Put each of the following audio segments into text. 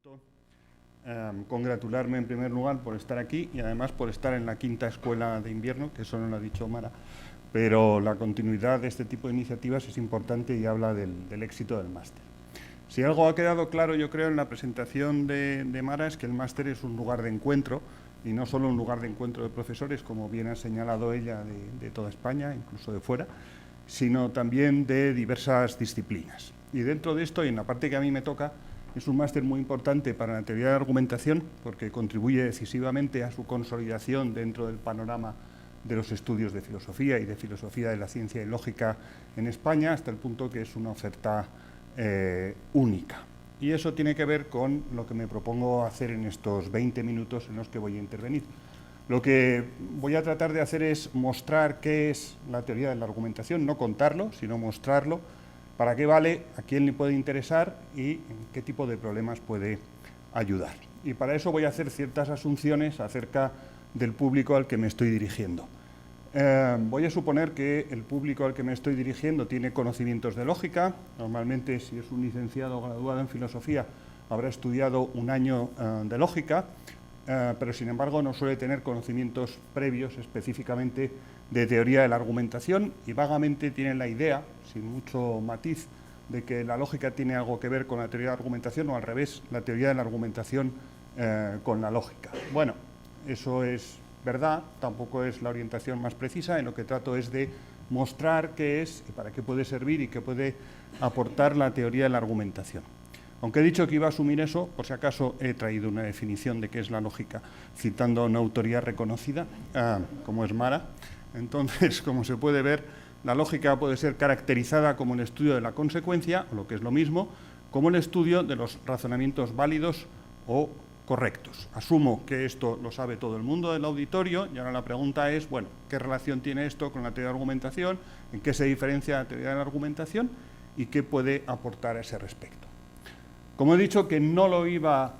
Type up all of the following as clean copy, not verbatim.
gusto congratularme en primer lugar por estar aquí y además por estar en la quinta escuela de invierno, que eso no lo ha dicho Mara, pero la continuidad de este tipo de iniciativas es importante y habla del éxito del máster. Si algo ha quedado claro, yo creo, en la presentación de Mara es que el máster es un lugar de encuentro y no solo un lugar de encuentro de profesores, como bien ha señalado ella, de toda España, incluso de fuera, sino también de diversas disciplinas. Y dentro de esto, y en la parte que a mí me toca, es un máster muy importante para la teoría de la argumentación porque contribuye decisivamente a su consolidación dentro del panorama de los estudios de filosofía y de filosofía de la ciencia y lógica en España, hasta el punto que es una oferta única. Y eso tiene que ver con lo que me propongo hacer en estos 20 minutos en los que voy a intervenir. Lo que voy a tratar de hacer es mostrar qué es la teoría de la argumentación, no contarlo, sino mostrarlo, para qué vale, a quién le puede interesar y en qué tipo de problemas puede ayudar. Y para eso voy a hacer ciertas asunciones acerca del público al que me estoy dirigiendo. Voy a suponer que el público al que me estoy dirigiendo tiene conocimientos de lógica. Normalmente, si es un licenciado o graduado en filosofía, habrá estudiado un año de lógica, pero sin embargo no suele tener conocimientos previos específicamente de teoría de la argumentación y vagamente tiene la idea, sin mucho matiz, de que la lógica tiene algo que ver con la teoría de la argumentación o al revés, la teoría de la argumentación con la lógica. Bueno, eso es verdad, tampoco es la orientación más precisa, en lo que trato es de mostrar qué es y para qué puede servir y qué puede aportar la teoría de la argumentación. Aunque he dicho que iba a asumir eso, por si acaso he traído una definición de qué es la lógica, citando a una autoría reconocida, como es Mara. Entonces, como se puede ver, la lógica puede ser caracterizada como el estudio de la consecuencia, o lo que es lo mismo, como el estudio de los razonamientos válidos o correctos. Asumo que esto lo sabe todo el mundo del auditorio y ahora la pregunta es, bueno, ¿qué relación tiene esto con la teoría de la argumentación? ¿En qué se diferencia la teoría de la argumentación? ¿Y qué puede aportar a ese respecto? Como he dicho que no lo iba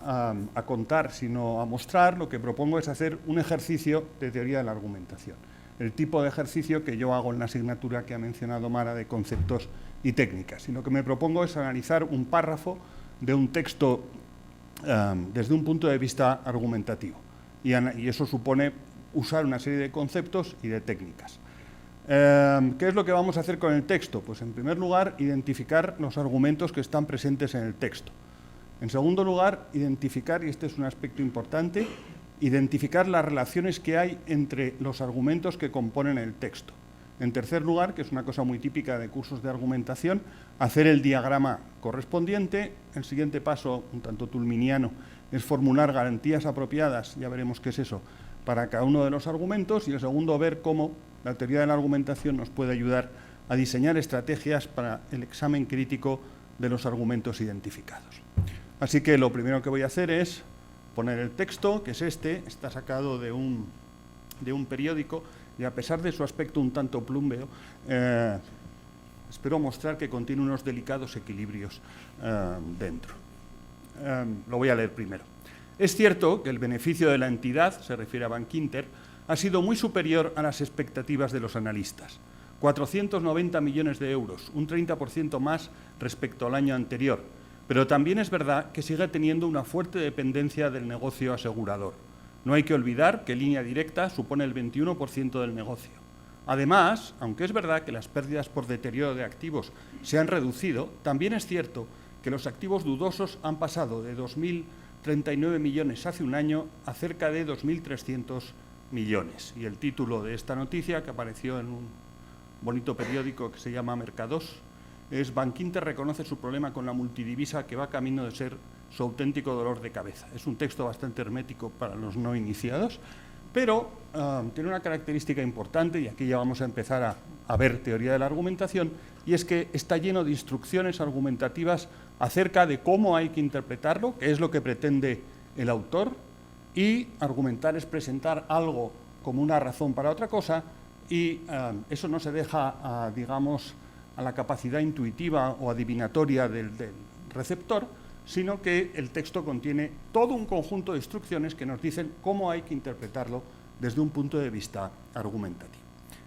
a contar, sino a mostrar, lo que propongo es hacer un ejercicio de teoría de la argumentación. El tipo de ejercicio que yo hago en la asignatura que ha mencionado Mara de conceptos y técnicas. Y lo que me propongo es analizar un párrafo de un texto desde un punto de vista argumentativo. Y eso supone usar una serie de conceptos y de técnicas. ¿Qué es lo que vamos a hacer con el texto? Pues en primer lugar, identificar los argumentos que están presentes en el texto. En segundo lugar, identificar, y este es un aspecto importante, identificar las relaciones que hay entre los argumentos que componen el texto. En tercer lugar, que es una cosa muy típica de cursos de argumentación, hacer el diagrama correspondiente. El siguiente paso, un tanto tulminiano, es formular garantías apropiadas, ya veremos qué es eso, para cada uno de los argumentos. Y el segundo, ver cómo la teoría de la argumentación nos puede ayudar a diseñar estrategias para el examen crítico de los argumentos identificados. Así que lo primero que voy a hacer es poner el texto, que es este, está sacado de un periódico, y a pesar de su aspecto un tanto plúmbeo, espero mostrar que contiene unos delicados equilibrios dentro. Lo voy a leer primero. Es cierto que el beneficio de la entidad, se refiere a Van Quinter, ha sido muy superior a las expectativas de los analistas. 490 millones de euros, un 30% más respecto al año anterior. Pero también es verdad que sigue teniendo una fuerte dependencia del negocio asegurador. No hay que olvidar que línea directa supone el 21% del negocio. Además, aunque es verdad que las pérdidas por deterioro de activos se han reducido, también es cierto que los activos dudosos han pasado de 2.039 millones hace un año a cerca de 2.300 millones. Y el título de esta noticia, que apareció en un bonito periódico que se llama Mercados, es Van Quinter reconoce su problema con la multidivisa que va camino de ser su auténtico dolor de cabeza. Es un texto bastante hermético para los no iniciados, pero tiene una característica importante, y aquí ya vamos a empezar a ver teoría de la argumentación, y es que está lleno de instrucciones argumentativas acerca de cómo hay que interpretarlo, qué es lo que pretende el autor, y argumentar es presentar algo como una razón para otra cosa, y eso no se deja, digamos, a la capacidad intuitiva o adivinatoria del receptor, sino que el texto contiene todo un conjunto de instrucciones que nos dicen cómo hay que interpretarlo desde un punto de vista argumentativo,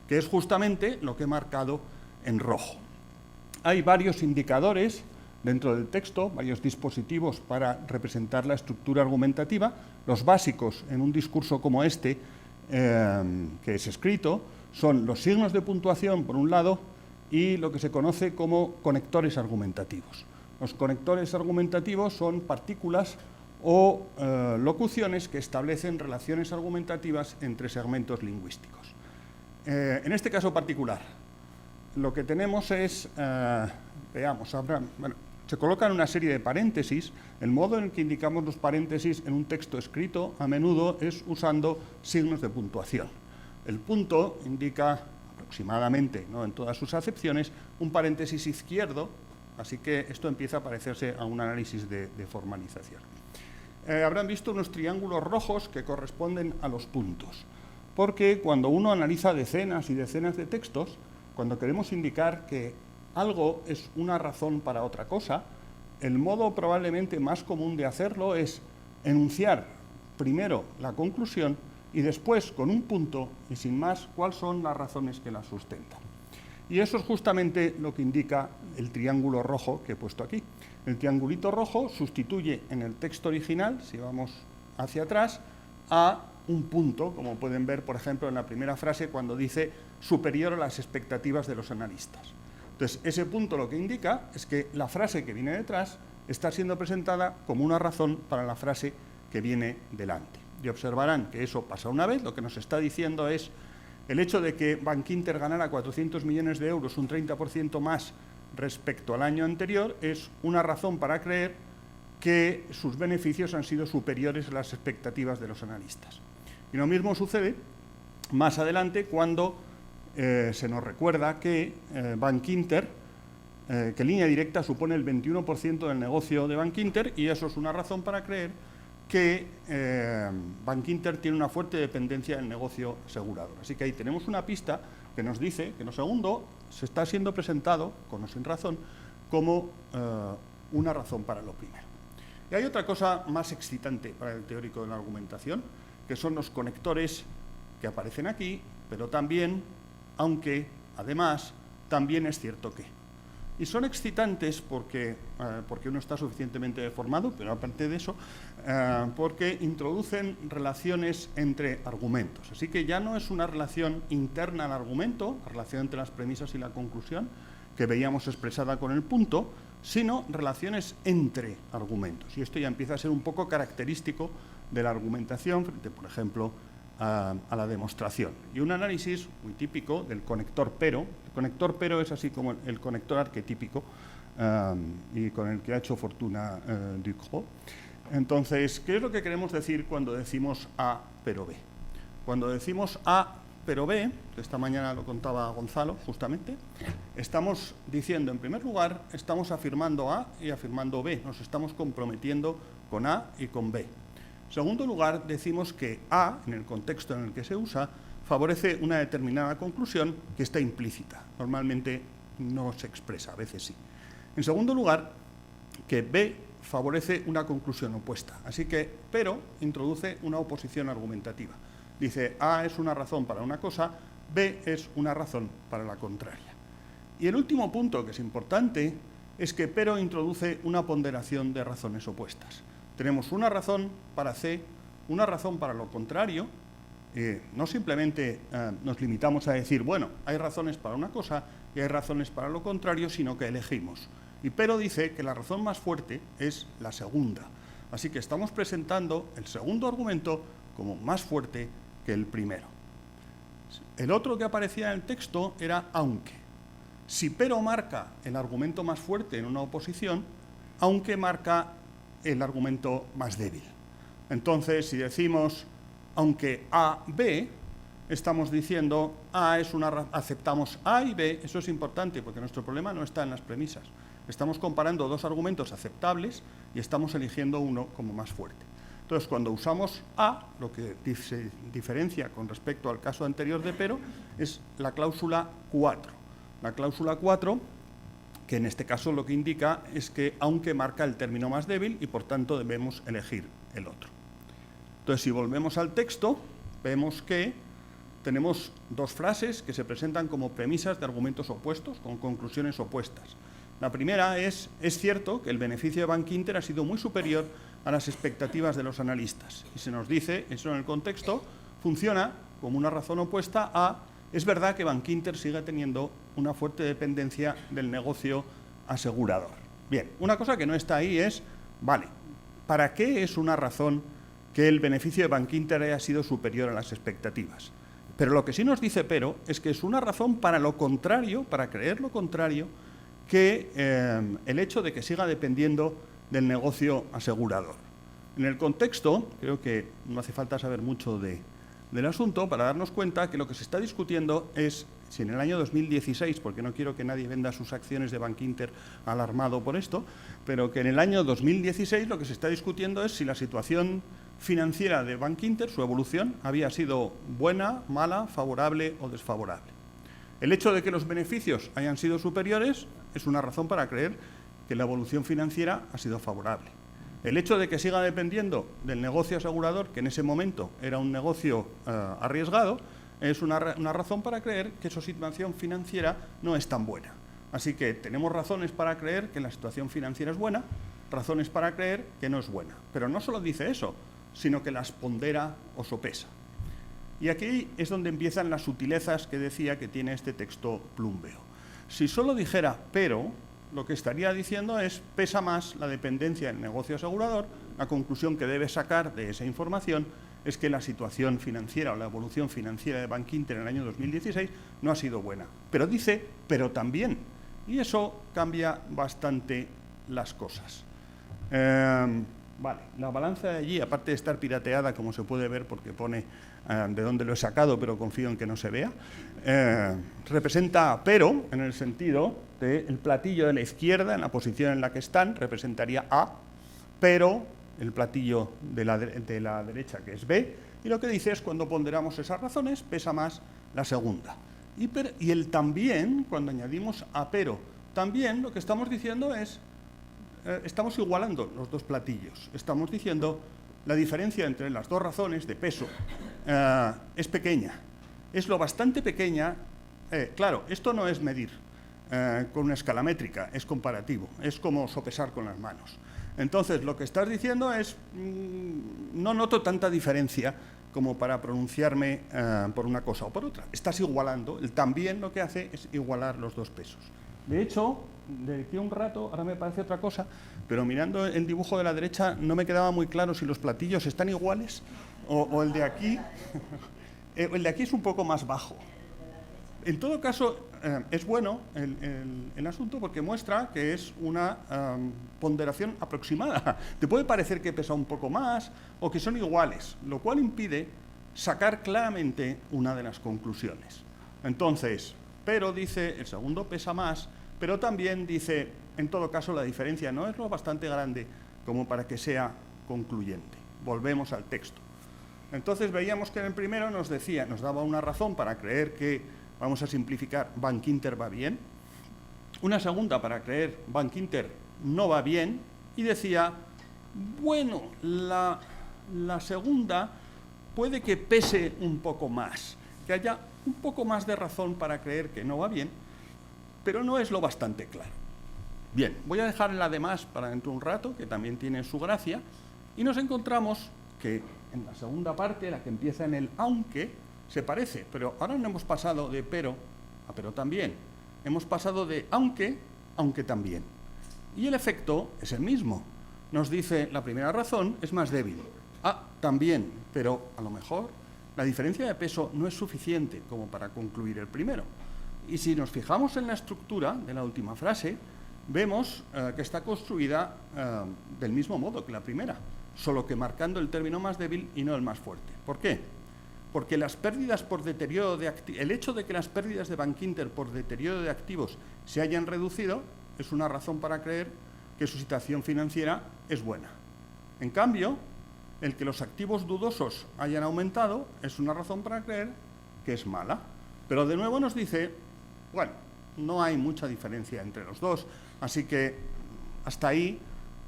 que es justamente lo que he marcado en rojo. Hay varios indicadores dentro del texto, varios dispositivos para representar la estructura argumentativa. Los básicos en un discurso como este, que es escrito, son los signos de puntuación, por un lado, y lo que se conoce como conectores argumentativos. Los conectores argumentativos son partículas o locuciones que establecen relaciones argumentativas entre segmentos lingüísticos. En este caso particular, lo que tenemos es, veamos, se colocan una serie de paréntesis. El modo en el que indicamos los paréntesis en un texto escrito a menudo es usando signos de puntuación. El punto indica aproximadamente, no en todas sus acepciones, un paréntesis izquierdo, así que esto empieza a parecerse a un análisis de formalización. Habrán visto unos triángulos rojos que corresponden a los puntos, porque cuando uno analiza decenas y decenas de textos, cuando queremos indicar que algo es una razón para otra cosa, el modo probablemente más común de hacerlo es enunciar primero la conclusión y después, con un punto y sin más, cuáles son las razones que la sustentan. Y eso es justamente lo que indica el triángulo rojo que he puesto aquí. El triangulito rojo sustituye en el texto original, si vamos hacia atrás, a un punto, como pueden ver, por ejemplo, en la primera frase, cuando dice superior a las expectativas de los analistas. Entonces, ese punto lo que indica es que la frase que viene detrás está siendo presentada como una razón para la frase que viene delante. Y observarán que eso pasa una vez. Lo que nos está diciendo es el hecho de que Bankinter ganara 400 millones de euros, un 30% más respecto al año anterior, es una razón para creer que sus beneficios han sido superiores a las expectativas de los analistas. Y lo mismo sucede más adelante cuando se nos recuerda que Bankinter, que Línea Directa supone el 21% del negocio de Bankinter, y eso es una razón para creer que Bankinter tiene una fuerte dependencia del negocio asegurador. Así que ahí tenemos una pista que nos dice que lo segundo se está siendo presentado, con o sin razón, como una razón para lo primero. Y hay otra cosa más excitante para el teórico de la argumentación, que son los conectores que aparecen aquí, pero también, aunque además, también es cierto que. Y son excitantes porque uno está suficientemente deformado, pero aparte de eso, porque introducen relaciones entre argumentos. Así que ya no es una relación interna al argumento, la relación entre las premisas y la conclusión, que veíamos expresada con el punto, sino relaciones entre argumentos. Y esto ya empieza a ser un poco característico de la argumentación frente, por ejemplo, a la demostración. Y un análisis muy típico del conector pero. El conector pero es así como el conector arquetípico y con el que ha hecho fortuna Ducrot. Entonces, ¿qué es lo que queremos decir cuando decimos A pero B? Cuando decimos A pero B, que esta mañana lo contaba Gonzalo justamente, estamos diciendo, en primer lugar, estamos afirmando A y afirmando B, nos estamos comprometiendo con A y con B. En segundo lugar, decimos que A, en el contexto en el que se usa, favorece una determinada conclusión que está implícita. Normalmente no se expresa, a veces sí. En segundo lugar, que B favorece una conclusión opuesta. Así que, pero, introduce una oposición argumentativa. Dice, A es una razón para una cosa, B es una razón para la contraria. Y el último punto, que es importante, es que pero introduce una ponderación de razones opuestas. Tenemos una razón para C, una razón para lo contrario. No simplemente nos limitamos a decir, bueno, hay razones para una cosa y hay razones para lo contrario, sino que elegimos. Y pero dice que la razón más fuerte es la segunda. Así que estamos presentando el segundo argumento como más fuerte que el primero. El otro que aparecía en el texto era aunque. Si pero marca el argumento más fuerte en una oposición, aunque marca el argumento más débil. Entonces, si decimos aunque A, B, estamos diciendo aceptamos A y B. Eso es importante porque nuestro problema no está en las premisas. Estamos comparando dos argumentos aceptables y estamos eligiendo uno como más fuerte. Entonces, cuando usamos A, lo que se diferencia con respecto al caso anterior de pero, es la cláusula 4. La cláusula 4, que en este caso lo que indica es que aunque marca el término más débil y por tanto debemos elegir el otro. Entonces, si volvemos al texto, vemos que tenemos dos frases que se presentan como premisas de argumentos opuestos, con conclusiones opuestas. La primera es cierto que el beneficio de Bankinter ha sido muy superior a las expectativas de los analistas. Y se nos dice, eso en el contexto, funciona como una razón opuesta a, es verdad que Bankinter sigue teniendo una fuerte dependencia del negocio asegurador. Bien, una cosa que no está ahí es, vale, ¿para qué es una razón que el beneficio de Bankinter haya sido superior a las expectativas? Pero lo que sí nos dice pero es que es una razón para lo contrario, para creer lo contrario, que el hecho de que siga dependiendo del negocio asegurador. En el contexto, creo que no hace falta saber mucho del asunto para darnos cuenta que lo que se está discutiendo es si en el año 2016, porque no quiero que nadie venda sus acciones de Bankinter alarmado por esto, pero que en el año 2016 lo que se está discutiendo es si la situación financiera de Bankinter, su evolución, había sido buena, mala, favorable o desfavorable. El hecho de que los beneficios hayan sido superiores es una razón para creer que la evolución financiera ha sido favorable. El hecho de que siga dependiendo del negocio asegurador, que en ese momento era un negocio arriesgado, es una razón para creer que su situación financiera no es tan buena. Así que tenemos razones para creer que la situación financiera es buena, razones para creer que no es buena. Pero no solo dice eso, sino que las pondera o sopesa. Y aquí es donde empiezan las sutilezas que decía que tiene este texto plumbeo. Si solo dijera pero, lo que estaría diciendo es pesa más la dependencia del negocio asegurador, la conclusión que debe sacar de esa información es que la situación financiera o la evolución financiera de Bankinter en el año 2016 no ha sido buena. Pero dice, pero también. Y eso cambia bastante las cosas. Vale, la balanza de allí, aparte de estar pirateada, como se puede ver porque pone de dónde lo he sacado, pero confío en que no se vea, representa a pero, en el sentido del platillo de la izquierda, en la posición en la que están, representaría A, pero el platillo de la derecha, que es B, y lo que dice es cuando ponderamos esas razones, pesa más la segunda. Y el también, cuando añadimos a pero, también lo que estamos diciendo es estamos igualando los dos platillos. Estamos diciendo la diferencia entre las dos razones de peso es pequeña. Es lo bastante pequeña. Claro, esto no es medir con una escala métrica, es comparativo. Es como sopesar con las manos. Entonces, lo que estás diciendo es no noto tanta diferencia como para pronunciarme por una cosa o por otra. Estás igualando. El también lo que hace es igualar los dos pesos. De hecho, de aquí a un rato, ahora me parece otra cosa, pero mirando el dibujo de la derecha no me quedaba muy claro si los platillos están iguales o el de aquí, el de aquí es un poco más bajo. En todo caso, es bueno el asunto porque muestra que es una ponderación aproximada. Te puede parecer que pesa un poco más o que son iguales, lo cual impide sacar claramente una de las conclusiones. Entonces, pero dice, el segundo pesa más, pero también dice, en todo caso, la diferencia no es lo bastante grande como para que sea concluyente. Volvemos al texto. Entonces veíamos que en el primero nos daba una razón para creer que, vamos a simplificar, Bankinter va bien, una segunda para creer Bankinter no va bien, y decía, bueno, la segunda puede que pese un poco más, que haya un poco más de razón para creer que no va bien, pero no es lo bastante claro. Bien, voy a dejar la demás para dentro de un rato, que también tiene su gracia, y nos encontramos que en la segunda parte, la que empieza en el aunque, se parece, pero ahora no hemos pasado de pero a pero también. Hemos pasado de aunque también. Y el efecto es el mismo. Nos dice, la primera razón es más débil. También, pero a lo mejor la diferencia de peso no es suficiente como para concluir el primero. Y si nos fijamos en la estructura de la última frase, vemos que está construida del mismo modo que la primera, solo que marcando el término más débil y no el más fuerte. ¿Por qué? Porque las pérdidas por deterioro de activos, el hecho de que las pérdidas de Bankinter por deterioro de activos se hayan reducido es una razón para creer que su situación financiera es buena. En cambio, el que los activos dudosos hayan aumentado es una razón para creer que es mala. Pero de nuevo nos dice, bueno, no hay mucha diferencia entre los dos, así que hasta ahí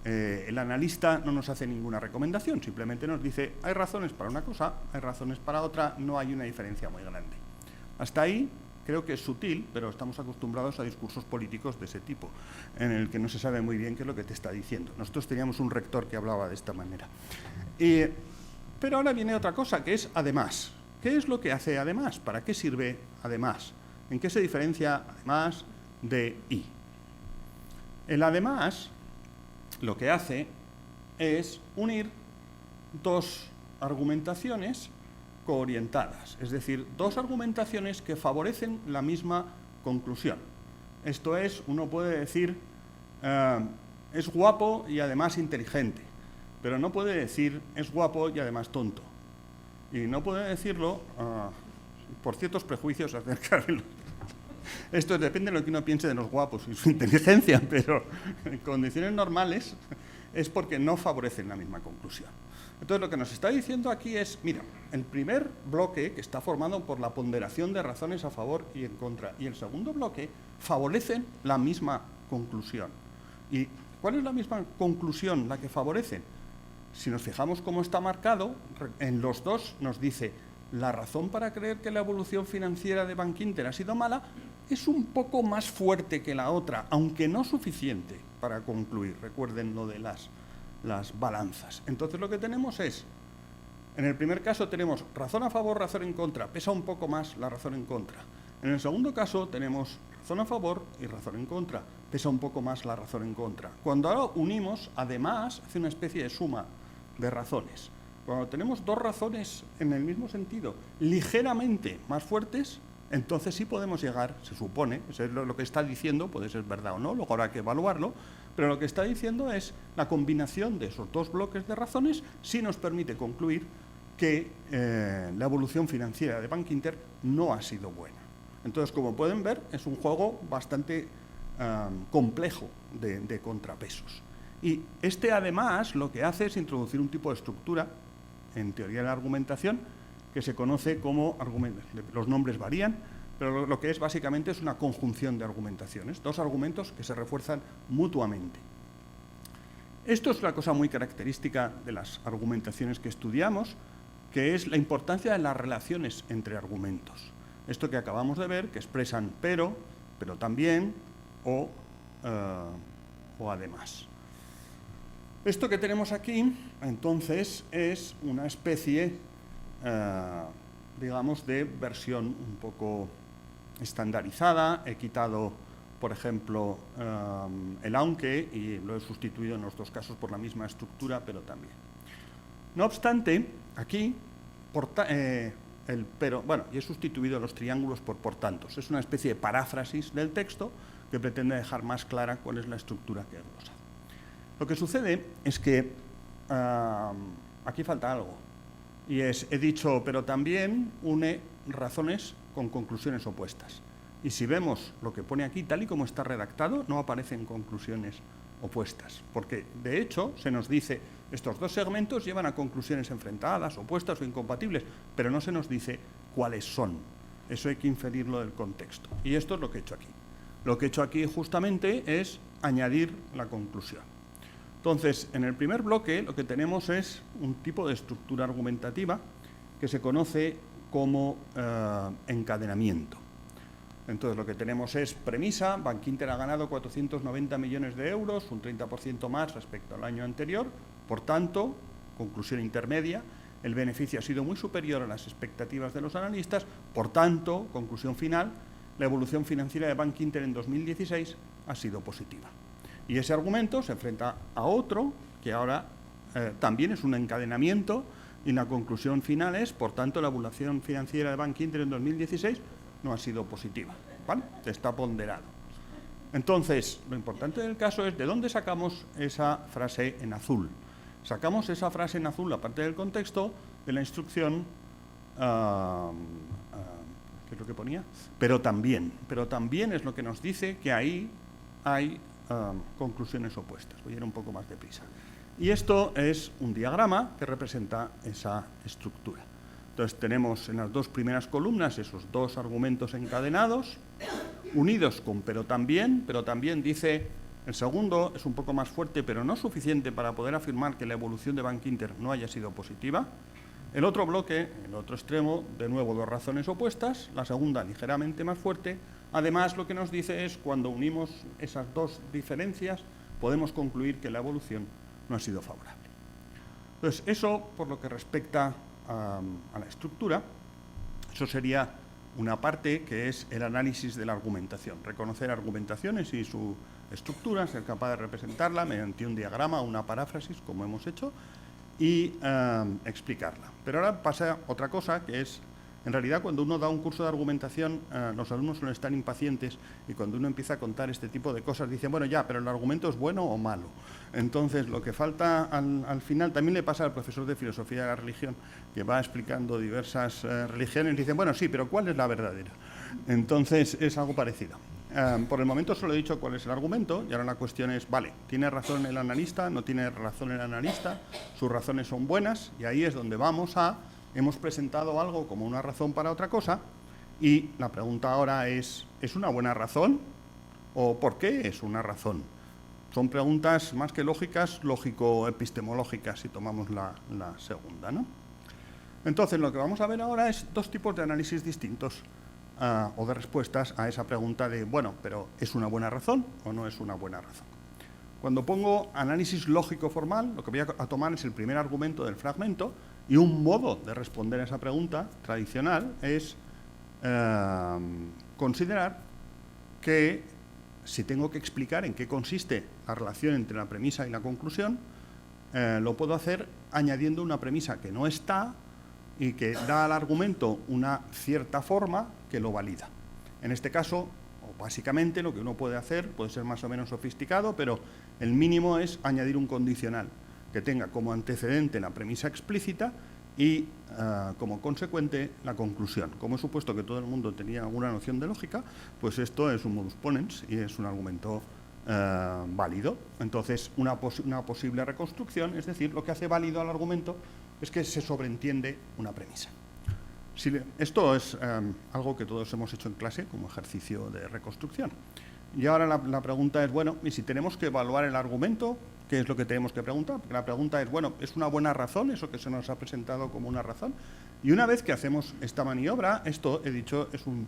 el analista no nos hace ninguna recomendación, simplemente nos dice, hay razones para una cosa, hay razones para otra, no hay una diferencia muy grande. Hasta ahí Creo que es sutil, pero estamos acostumbrados a discursos políticos de ese tipo, en el que no se sabe muy bien qué es lo que te está diciendo. Nosotros teníamos un rector que hablaba de esta manera. Pero ahora viene otra cosa, que es además. ¿Qué es lo que hace además? ¿Para qué sirve además? ¿En qué se diferencia además de y? El además lo que hace es unir dos argumentaciones coorientadas, es decir, dos argumentaciones que favorecen la misma conclusión. Esto es, uno puede decir, es guapo y además inteligente, pero no puede decir es guapo y además tonto. Y no puede decirlo por ciertos prejuicios acerca de los... Esto depende de lo que uno piense de los guapos y su inteligencia, pero en condiciones normales es porque no favorecen la misma conclusión. Entonces, lo que nos está diciendo aquí es, mira, el primer bloque, que está formado por la ponderación de razones a favor y en contra, y el segundo bloque favorecen la misma conclusión. ¿Y cuál es la misma conclusión la que favorecen? Si nos fijamos cómo está marcado, en los dos nos dice la razón para creer que la evolución financiera de Bankinter ha sido mala es un poco más fuerte que la otra, aunque no suficiente para concluir. Recuerden lo de las balanzas. Entonces lo que tenemos es, en el primer caso tenemos razón a favor, razón en contra, pesa un poco más la razón en contra. En el segundo caso tenemos razón a favor y razón en contra, pesa un poco más la razón en contra. Cuando ahora unimos, además, hace una especie de suma de razones. Cuando tenemos dos razones en el mismo sentido, ligeramente más fuertes, entonces sí podemos llegar, se supone, eso es lo que está diciendo, puede ser verdad o no, luego habrá que evaluarlo, pero lo que está diciendo es la combinación de esos dos bloques de razones sí nos permite concluir que la evolución financiera de Bankinter no ha sido buena. Entonces, como pueden ver, es un juego bastante complejo de contrapesos. Y este, además, lo que hace es introducir un tipo de estructura en teoría de la argumentación que se conoce como argumentos. Los nombres varían, pero lo que es básicamente es una conjunción de argumentaciones, dos argumentos que se refuerzan mutuamente. Esto es una cosa muy característica de las argumentaciones que estudiamos, que es la importancia de las relaciones entre argumentos. Esto que acabamos de ver, que expresan pero también o además. Esto que tenemos aquí, entonces, es una especie, digamos, de versión un poco estandarizada. He quitado, por ejemplo, el aunque y lo he sustituido en los dos casos por la misma estructura, pero también. No obstante, aquí, y he sustituido los triángulos por tantos. Es una especie de paráfrasis del texto que pretende dejar más clara cuál es la estructura que he glosado. Lo que sucede es que aquí falta algo, y es, he dicho, pero también une razones con conclusiones opuestas. Y si vemos lo que pone aquí, tal y como está redactado, no aparecen conclusiones opuestas, porque de hecho se nos dice, estos dos segmentos llevan a conclusiones enfrentadas, opuestas o incompatibles, pero no se nos dice cuáles son. Eso hay que inferirlo del contexto. Y esto es lo que he hecho aquí. Lo que he hecho aquí justamente es añadir la conclusión. Entonces, en el primer bloque lo que tenemos es un tipo de estructura argumentativa que se conoce como encadenamiento. Entonces, lo que tenemos es premisa, Bankinter ha ganado 490 millones de euros, un 30% más respecto al año anterior, por tanto, conclusión intermedia, el beneficio ha sido muy superior a las expectativas de los analistas, por tanto, conclusión final, la evolución financiera de Bankinter en 2016 ha sido positiva. Y ese argumento se enfrenta a otro, que ahora también es un encadenamiento, y la conclusión final es, por tanto, la evolución financiera de Bankinter en 2016 no ha sido positiva, ¿vale? Está ponderado. Entonces, lo importante del caso es de dónde sacamos esa frase en azul. Sacamos esa frase en azul, aparte del contexto, de la instrucción, ¿qué es lo que ponía? Pero también es lo que nos dice que ahí hay conclusiones opuestas. Voy a ir un poco más deprisa. Y esto es un diagrama que representa esa estructura. Entonces tenemos en las dos primeras columnas esos dos argumentos encadenados, unidos con pero también dice, el segundo es un poco más fuerte, pero no suficiente para poder afirmar que la evolución de Bankinter no haya sido positiva. El otro bloque, el otro extremo, de nuevo dos razones opuestas, la segunda ligeramente más fuerte. Además, lo que nos dice es, cuando unimos esas dos diferencias, podemos concluir que la evolución no ha sido favorable. Entonces, eso por lo que respecta a la estructura, eso sería una parte que es el análisis de la argumentación, reconocer argumentaciones y su estructura, ser capaz de representarla mediante un diagrama, una paráfrasis, como hemos hecho, y explicarla. Pero ahora pasa otra cosa, que es, en realidad, cuando uno da un curso de argumentación, los alumnos suelen estar impacientes, y cuando uno empieza a contar este tipo de cosas, dicen, bueno, ya, pero el argumento es bueno o malo. Entonces, lo que falta al final, también le pasa al profesor de filosofía de la religión, que va explicando diversas religiones, y dicen, bueno, sí, pero ¿cuál es la verdadera? Entonces, es algo parecido. Por el momento solo he dicho cuál es el argumento, y ahora la cuestión es, vale, ¿tiene razón el analista? ¿No tiene razón el analista? ¿Sus razones son buenas? Y ahí es donde vamos a... Hemos presentado algo como una razón para otra cosa, y la pregunta ahora ¿es una buena razón? ¿O por qué es una razón? Son preguntas más que lógicas, lógico-epistemológicas, si tomamos la segunda, ¿no? Entonces, lo que vamos a ver ahora es dos tipos de análisis distintos, o de respuestas a esa pregunta de, bueno, pero ¿es una buena razón o no es una buena razón? Cuando pongo análisis lógico formal, lo que voy a tomar es el primer argumento del fragmento, y un modo de responder a esa pregunta tradicional es considerar que si tengo que explicar en qué consiste la relación entre la premisa y la conclusión, lo puedo hacer añadiendo una premisa que no está y que da al argumento una cierta forma que lo valida. En este caso, básicamente, lo que uno puede hacer puede ser más o menos sofisticado, pero el mínimo es añadir un condicional que tenga como antecedente la premisa explícita y como consecuente la conclusión. Como he supuesto que todo el mundo tenía alguna noción de lógica, pues esto es un modus ponens y es un argumento válido. Entonces, una posible reconstrucción, es decir, lo que hace válido al argumento es que se sobreentiende una premisa. Esto es algo que todos hemos hecho en clase como ejercicio de reconstrucción. Y ahora la pregunta es, bueno, ¿y si tenemos que evaluar el argumento? ¿Qué es lo que tenemos que preguntar? Porque la pregunta es, bueno, ¿es una buena razón eso que se nos ha presentado como una razón? Y una vez que hacemos esta maniobra, esto, he dicho, es un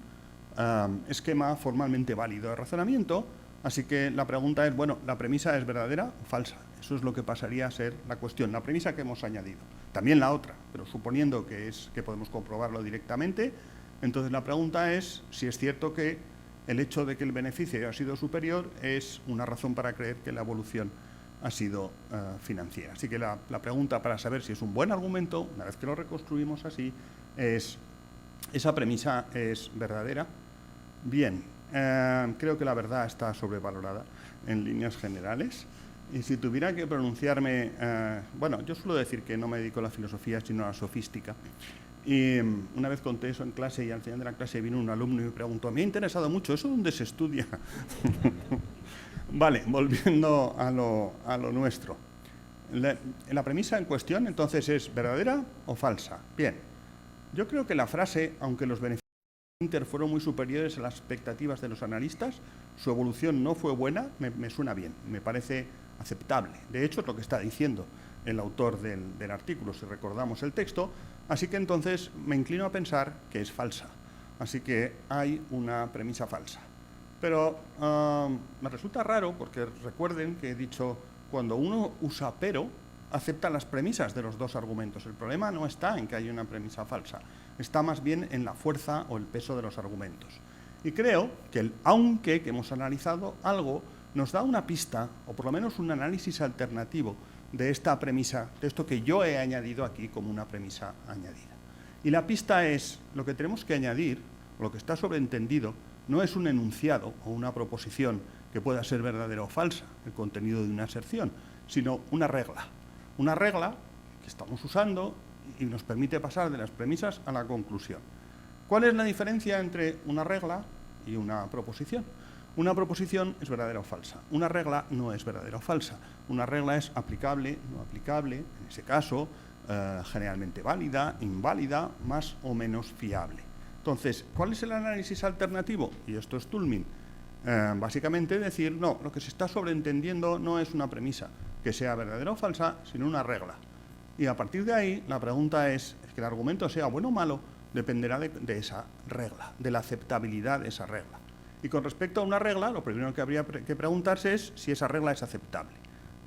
esquema formalmente válido de razonamiento, así que la pregunta es, bueno, ¿la premisa es verdadera o falsa? Eso es lo que pasaría a ser la cuestión, la premisa que hemos añadido. También la otra, pero suponiendo que podemos comprobarlo directamente, entonces la pregunta es si es cierto que el hecho de que el beneficio haya sido superior es una razón para creer que la evolución ha sido financiera. Así que la pregunta para saber si es un buen argumento, una vez que lo reconstruimos así, es, ¿esa premisa es verdadera? Bien, creo que la verdad está sobrevalorada en líneas generales. Y si tuviera que pronunciarme, bueno, yo suelo decir que no me dedico a la filosofía, sino a la sofística. Y una vez conté eso en clase y al final de la clase vino un alumno y me preguntó, me ha interesado mucho, ¿eso dónde se estudia? Vale, volviendo a lo nuestro. La premisa en cuestión, entonces, ¿es verdadera o falsa? Bien, yo creo que la frase, aunque los beneficios de Inter fueron muy superiores a las expectativas de los analistas, su evolución no fue buena, me suena bien, me parece aceptable. De hecho, es lo que está diciendo el autor del artículo, si recordamos el texto, así que entonces me inclino a pensar que es falsa. Así que hay una premisa falsa. Pero me resulta raro porque recuerden que he dicho, cuando uno usa pero, acepta las premisas de los dos argumentos. El problema no está en que haya una premisa falsa, está más bien en la fuerza o el peso de los argumentos. Y creo que el aunque que hemos analizado algo nos da una pista, o por lo menos un análisis alternativo de esta premisa, de esto que yo he añadido aquí como una premisa añadida. Y la pista es, lo que tenemos que añadir, lo que está sobreentendido, no es un enunciado o una proposición que pueda ser verdadera o falsa, el contenido de una aserción, sino una regla. Una regla que estamos usando y nos permite pasar de las premisas a la conclusión. ¿Cuál es la diferencia entre una regla y una proposición? Una proposición es verdadera o falsa. Una regla no es verdadera o falsa. Una regla es aplicable, no aplicable, en ese caso, generalmente válida, inválida, más o menos fiable. Entonces, ¿cuál es el análisis alternativo? Y esto es Toulmin. Básicamente decir, no, lo que se está sobreentendiendo no es una premisa que sea verdadera o falsa, sino una regla. Y a partir de ahí, la pregunta es, Que el argumento sea bueno o malo dependerá de esa regla, de la aceptabilidad de esa regla. Y con respecto a una regla, lo primero que habría que preguntarse es si esa regla es aceptable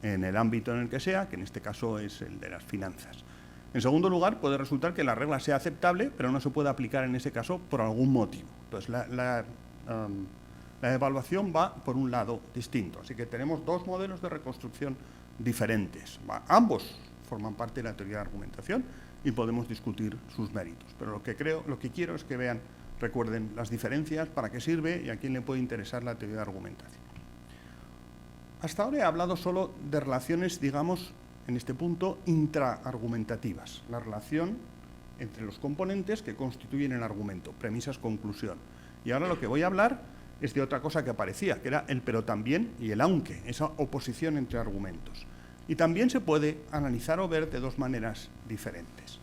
en el ámbito en el que sea, que en este caso es el de las finanzas. En segundo lugar, puede resultar que la regla sea aceptable, pero no se puede aplicar en ese caso por algún motivo. Entonces, la evaluación va por un lado distinto. Así que tenemos dos modelos de reconstrucción diferentes. Ambos forman parte de la teoría de argumentación y podemos discutir sus méritos. Pero lo que quiero es que recuerden las diferencias, para qué sirve y a quién le puede interesar la teoría de argumentación. Hasta ahora he hablado solo de relaciones, digamos, en este punto, intraargumentativas. La relación entre los componentes que constituyen el argumento, premisas, conclusión. Y ahora lo que voy a hablar es de otra cosa que aparecía, que era el pero también y el aunque, esa oposición entre argumentos. Y también se puede analizar o ver de dos maneras diferentes.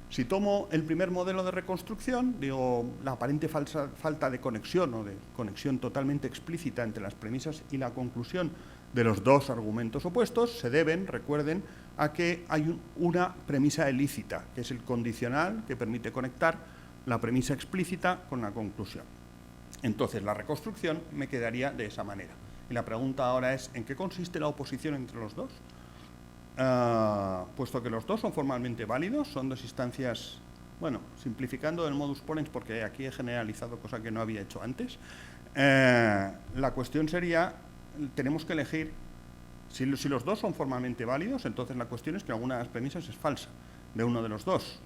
Si tomo el primer modelo de reconstrucción, digo, la aparente falta de conexión o de conexión totalmente explícita entre las premisas y la conclusión de los dos argumentos opuestos, se deben, recuerden, a que hay una premisa ilícita, que es el condicional que permite conectar la premisa explícita con la conclusión. Entonces, la reconstrucción me quedaría de esa manera. Y la pregunta ahora es, ¿en qué consiste la oposición entre los dos? Puesto que los dos son formalmente válidos, son dos instancias, bueno, simplificando el modus ponens, porque aquí he generalizado cosa que no había hecho antes, la cuestión sería, tenemos que elegir, si los dos son formalmente válidos, entonces la cuestión es que alguna de las premisas es falsa, de uno de los dos,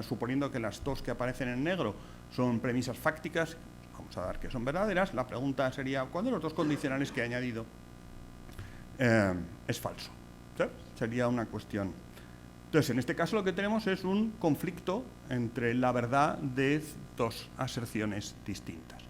suponiendo que las dos que aparecen en negro son premisas fácticas, vamos a dar que son verdaderas, la pregunta sería, ¿cuál de los dos condicionales que he añadido es falso? ¿Sí? Sería una cuestión. Entonces, en este caso lo que tenemos es un conflicto entre la verdad de dos aserciones distintas.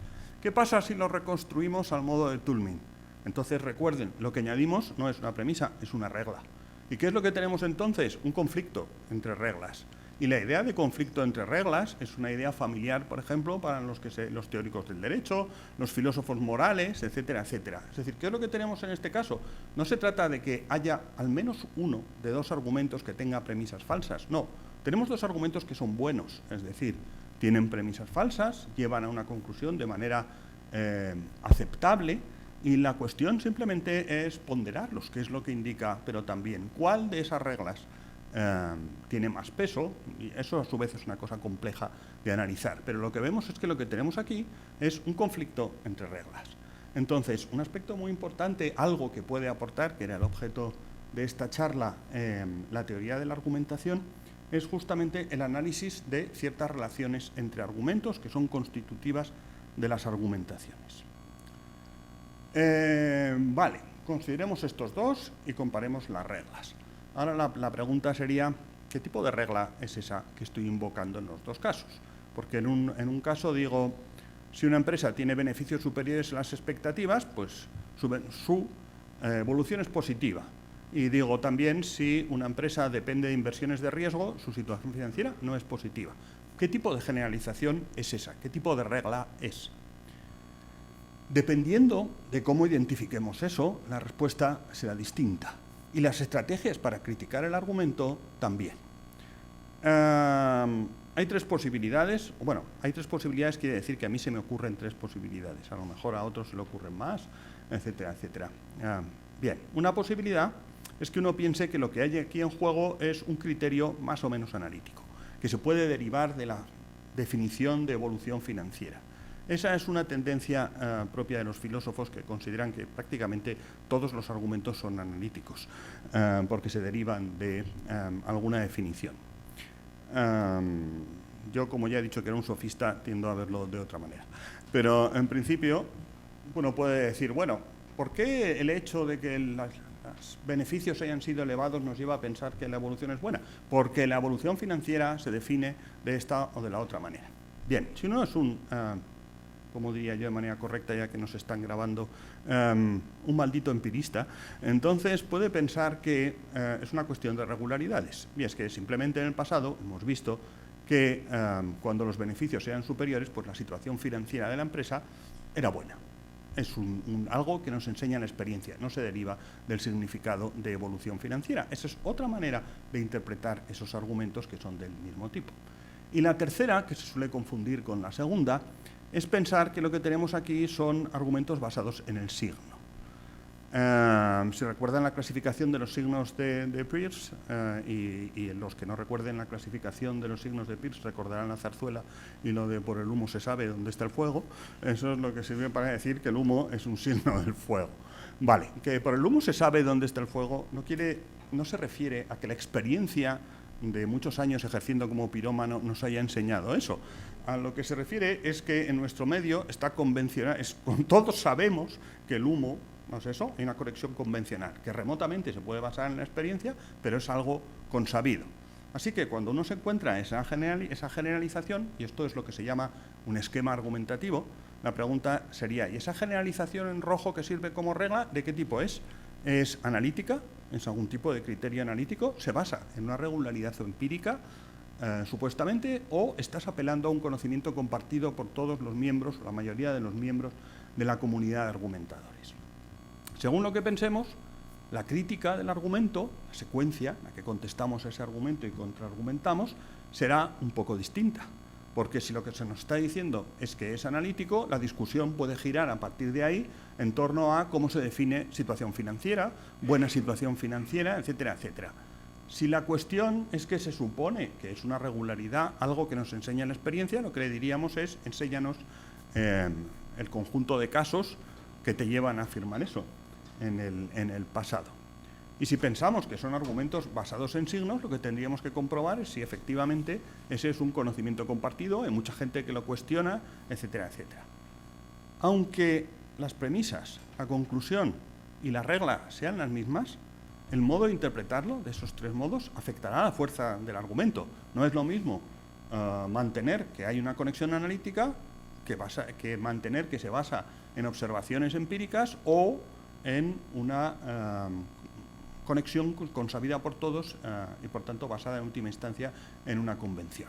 ¿Qué pasa si lo reconstruimos al modo de Toulmin? Entonces, recuerden, lo que añadimos no es una premisa, es una regla. ¿Y qué es lo que tenemos entonces? Un conflicto entre reglas. Y la idea de conflicto entre reglas es una idea familiar, por ejemplo, para los teóricos del derecho, los filósofos morales, etcétera, etcétera. Es decir, ¿qué es lo que tenemos en este caso? No se trata de que haya al menos uno de dos argumentos que tenga premisas falsas. No, tenemos dos argumentos que son buenos, es decir, tienen premisas falsas, llevan a una conclusión de manera aceptable, y la cuestión simplemente es ponderarlos, que es lo que indica, pero también cuál de esas reglas tiene más peso, y eso a su vez es una cosa compleja de analizar, pero lo que vemos es que lo que tenemos aquí es un conflicto entre reglas. Entonces, un aspecto muy importante, algo que puede aportar, que era el objeto de esta charla, la teoría de la argumentación, es justamente el análisis de ciertas relaciones entre argumentos que son constitutivas de las argumentaciones. Vale, consideremos estos dos y comparemos las reglas. Ahora la pregunta sería, ¿qué tipo de regla es esa que estoy invocando en los dos casos? Porque en un caso digo, si una empresa tiene beneficios superiores a las expectativas, pues su evolución es positiva. Y digo también, si una empresa depende de inversiones de riesgo, su situación financiera no es positiva. ¿Qué tipo de generalización es esa? ¿Qué tipo de regla es? Dependiendo de cómo identifiquemos eso, la respuesta será distinta. Y las estrategias para criticar el argumento también. Hay tres posibilidades, quiere decir que a mí se me ocurren tres posibilidades, a lo mejor a otros se le ocurren más, etcétera, etcétera. Bien, una posibilidad es que uno piense que lo que hay aquí en juego es un criterio más o menos analítico, que se puede derivar de la definición de evolución financiera. Esa es una tendencia propia de los filósofos que consideran que prácticamente todos los argumentos son analíticos, porque se derivan de alguna definición. Yo, como ya he dicho que era un sofista, tiendo a verlo de otra manera. Pero, en principio, uno puede decir, bueno, ¿por qué el hecho de que los beneficios hayan sido elevados nos lleva a pensar que la evolución es buena? Porque la evolución financiera se define de esta o de la otra manera. Bien, si uno es como diría yo de manera correcta, ya que nos están grabando, un maldito empirista, entonces puede pensar que es una cuestión de regularidades. Y es que simplemente en el pasado hemos visto que cuando los beneficios eran superiores, pues la situación financiera de la empresa era buena. es algo que nos enseña la experiencia, no se deriva del significado de evolución financiera. Esa es otra manera de interpretar esos argumentos que son del mismo tipo. Y la tercera, que se suele confundir con la segunda, es pensar que lo que tenemos aquí son argumentos basados en el signo. Si recuerdan la clasificación de los signos de Peirce, y los que no recuerden la clasificación de los signos de Peirce recordarán la zarzuela y lo de por el humo se sabe dónde está el fuego. Eso es lo que sirve para decir que el humo es un signo del fuego. Vale, que por el humo se sabe dónde está el fuego no se refiere a que la experiencia de muchos años ejerciendo como pirómano nos haya enseñado eso. A lo que se refiere es que en nuestro medio está convencional, todos sabemos que el humo, no es eso, hay una conexión convencional, que remotamente se puede basar en la experiencia, pero es algo consabido. Así que cuando uno se encuentra esa generalización, y esto es lo que se llama un esquema argumentativo, la pregunta sería, ¿y esa generalización en rojo que sirve como regla, de qué tipo es? ¿Es analítica? ¿Es algún tipo de criterio analítico? ¿Se basa en una regularidad empírica, supuestamente, o estás apelando a un conocimiento compartido por todos los miembros, la mayoría de los miembros de la comunidad de argumentadores? Según lo que pensemos, la crítica del argumento, la secuencia en la que contestamos a ese argumento y contraargumentamos, será un poco distinta. Porque si lo que se nos está diciendo es que es analítico, la discusión puede girar a partir de ahí en torno a cómo se define situación financiera, buena situación financiera, etcétera, etcétera. Si la cuestión es que se supone que es una regularidad, algo que nos enseña la experiencia, lo que le diríamos es, enséñanos el conjunto de casos que te llevan a afirmar eso en el pasado. Y si pensamos que son argumentos basados en signos, lo que tendríamos que comprobar es si efectivamente ese es un conocimiento compartido, hay mucha gente que lo cuestiona, etcétera, etcétera. Aunque las premisas, la conclusión y la regla sean las mismas, el modo de interpretarlo, de esos tres modos, afectará a la fuerza del argumento. No es lo mismo mantener que hay una conexión analítica que mantener que se basa en observaciones empíricas o en una conexión consabida por todos y, por tanto, basada en última instancia en una convención.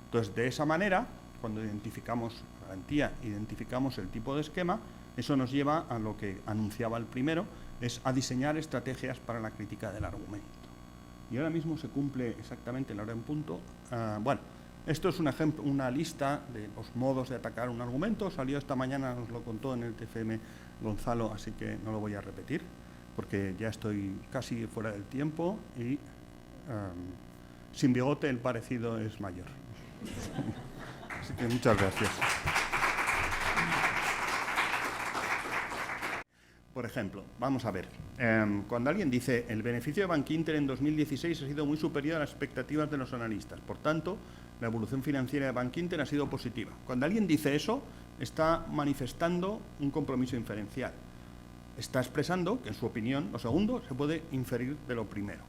Entonces, de esa manera, cuando identificamos garantía, identificamos el tipo de esquema, eso nos lleva a lo que anunciaba el primero, es a diseñar estrategias para la crítica del argumento. Y ahora mismo se cumple exactamente la hora en punto. Bueno, esto es un ejemplo, una lista de los modos de atacar un argumento. Salió esta mañana, nos lo contó en el TFM Gonzalo, así que no lo voy a repetir, porque ya estoy casi fuera del tiempo y sin bigote el parecido es mayor. Así que muchas gracias. Por ejemplo, vamos a ver, cuando alguien dice el beneficio de Bankinter en 2016 ha sido muy superior a las expectativas de los analistas, por tanto, la evolución financiera de Bankinter ha sido positiva. Cuando alguien dice eso, está manifestando un compromiso inferencial. Está expresando que, en su opinión, lo segundo se puede inferir de lo primero.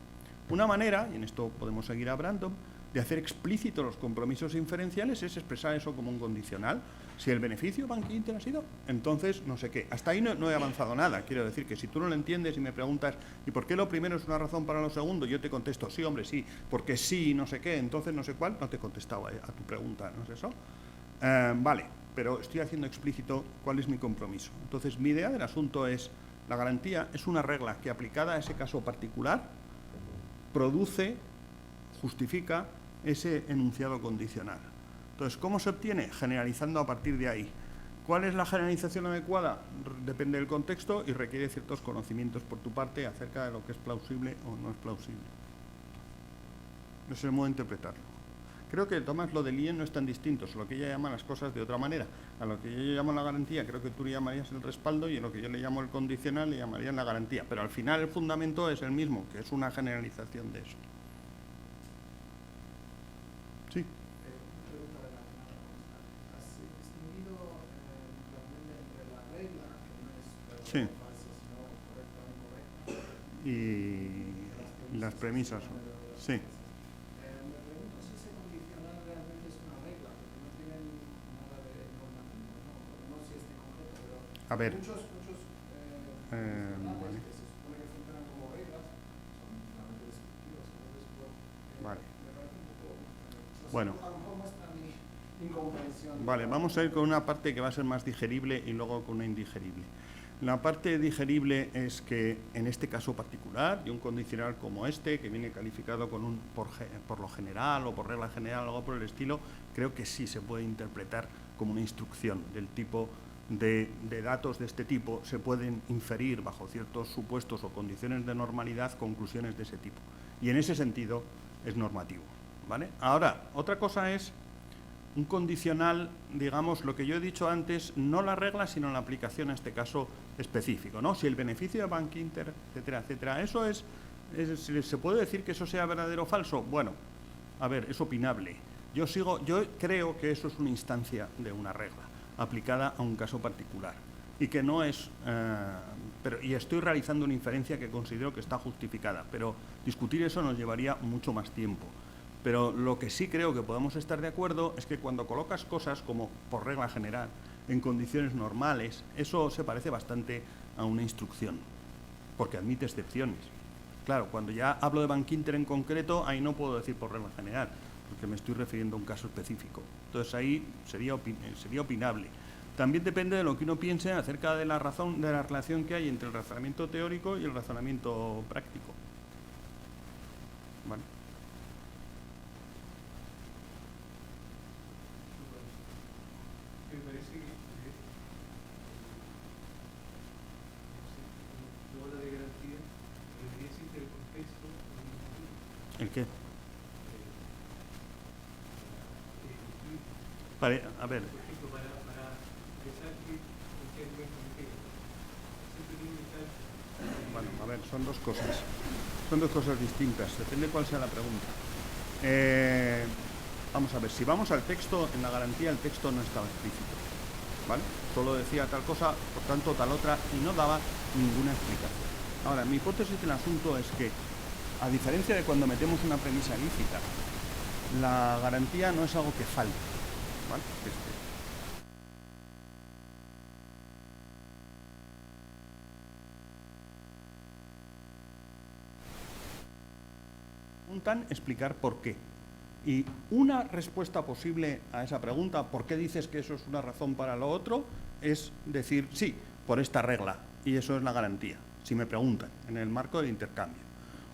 Una manera, y en esto podemos seguir a Brandon, de hacer explícitos los compromisos inferenciales es expresar eso como un condicional. Si el beneficio Bankinter ha sido, entonces no sé qué. Hasta ahí no he avanzado nada. Quiero decir que si tú no lo entiendes y me preguntas ¿y por qué lo primero es una razón para lo segundo? Yo te contesto, sí, hombre, sí, porque sí, no sé qué, entonces no sé cuál. No te he contestado a tu pregunta, ¿no es eso? Vale, pero estoy haciendo explícito cuál es mi compromiso. Entonces, mi idea del asunto es, la garantía es una regla que, aplicada a ese caso particular, produce, justifica ese enunciado condicional. Entonces, ¿cómo se obtiene? Generalizando a partir de ahí. ¿Cuál es la generalización adecuada? Depende del contexto y requiere ciertos conocimientos por tu parte acerca de lo que es plausible o no es plausible. Ese es el modo de interpretarlo. Creo que, Tomás, lo de Lien no es tan distinto, solo que ella llama las cosas de otra manera. A lo que yo llamo la garantía, creo que tú le llamarías el respaldo, y a lo que yo le llamo el condicional le llamarían la garantía. Pero al final el fundamento es el mismo, que es una generalización de eso. Sí. Sí. Y las premisas. Sí. Me pregunto si ese condicional realmente es una regla, porque no tienen nada de normativo, no si es de concreto, pero a ver. muchos Vale. que se supone que funcionan como reglas son claramente descriptivos, entonces vale. me parece un poco... Bueno. A lo mejor muestra mi incomprensión. Vale, vamos a ir con una parte que va a ser más digerible y luego con una indigerible. La parte digerible es que en este caso particular, y un condicional como este, que viene calificado con un por lo general o por regla general o algo por el estilo, creo que sí se puede interpretar como una instrucción del tipo de datos de este tipo, se pueden inferir bajo ciertos supuestos o condiciones de normalidad conclusiones de ese tipo. Y en ese sentido es normativo, ¿vale? Ahora, otra cosa es un condicional, digamos, lo que yo he dicho antes, no la regla, sino la aplicación en este caso específico, ¿no? Si el beneficio de Bankinter, etcétera, etcétera, eso ¿se puede decir que eso sea verdadero o falso? Bueno, a ver, es opinable. Yo creo que eso es una instancia de una regla, aplicada a un caso particular, y que no es... y estoy realizando una inferencia que considero que está justificada, pero discutir eso nos llevaría mucho más tiempo. Pero lo que sí creo que podemos estar de acuerdo es que cuando colocas cosas como por regla general en condiciones normales, eso se parece bastante a una instrucción, porque admite excepciones. Claro, cuando ya hablo de Bankinter en concreto, ahí no puedo decir por regla general, porque me estoy refiriendo a un caso específico. Entonces ahí sería opinable. También depende de lo que uno piense acerca de la relación que hay entre el razonamiento teórico y el razonamiento práctico. ¿Vale? Me parece que luego la de garantía debería existir el contexto. ¿El qué? A ver. Por ejemplo, para pensar que cualquier argumento me pega, siempre tiene que estar. Bueno, a ver, son dos cosas. Son dos cosas distintas, depende cuál sea la pregunta. Vamos a ver, si vamos al texto, en la garantía el texto no estaba explícito, ¿vale? Solo decía tal cosa, por tanto tal otra, y no daba ninguna explicación. Ahora, mi hipótesis del asunto es que, a diferencia de cuando metemos una premisa lícita, la garantía no es algo que falte, ¿vale? Preguntan explicar por qué. Y una respuesta posible a esa pregunta, ¿por qué dices que eso es una razón para lo otro?, es decir, sí, por esta regla, y eso es la garantía, si me preguntan, en el marco del intercambio.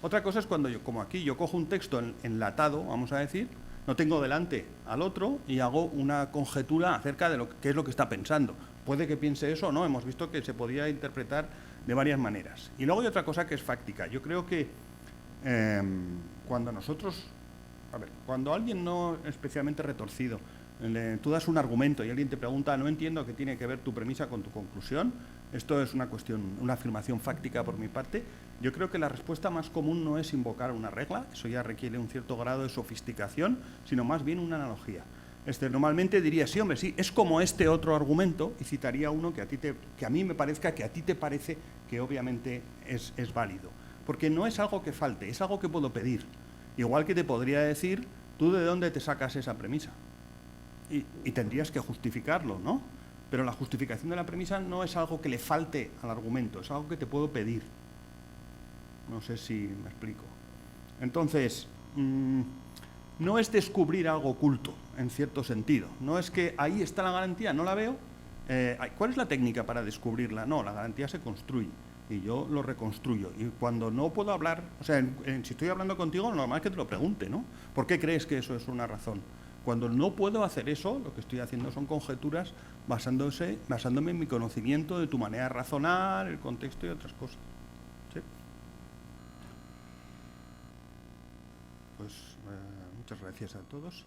Otra cosa es cuando yo, como aquí, yo cojo un texto enlatado, vamos a decir, no tengo delante al otro y hago una conjetura acerca de qué es lo que está pensando. Puede que piense eso o no, hemos visto que se podía interpretar de varias maneras. Y luego hay otra cosa que es fáctica. Yo creo que cuando nosotros... A ver, cuando alguien no especialmente retorcido, tú das un argumento y alguien te pregunta, no entiendo qué tiene que ver tu premisa con tu conclusión, esto es una cuestión, una afirmación fáctica por mi parte, yo creo que la respuesta más común no es invocar una regla, eso ya requiere un cierto grado de sofisticación, sino más bien una analogía. Normalmente diría, sí, hombre, sí, es como este otro argumento, y citaría uno que a mí me parezca que a ti te parece que obviamente es válido. Porque no es algo que falte, es algo que puedo pedir. Igual que te podría decir, ¿tú de dónde te sacas esa premisa? Y tendrías que justificarlo, ¿no? Pero la justificación de la premisa no es algo que le falte al argumento, es algo que te puedo pedir. No sé si me explico. Entonces, no es descubrir algo oculto, en cierto sentido. No es que ahí está la garantía, no la veo. ¿Cuál es la técnica para descubrirla? No, la garantía se construye. Y yo lo reconstruyo. Y cuando no puedo hablar, o sea, si estoy hablando contigo, lo normal es que te lo pregunte, ¿no? ¿Por qué crees que eso es una razón? Cuando no puedo hacer eso, lo que estoy haciendo son conjeturas basándome en mi conocimiento de tu manera de razonar, el contexto y otras cosas. ¿Sí? Pues muchas gracias a todos.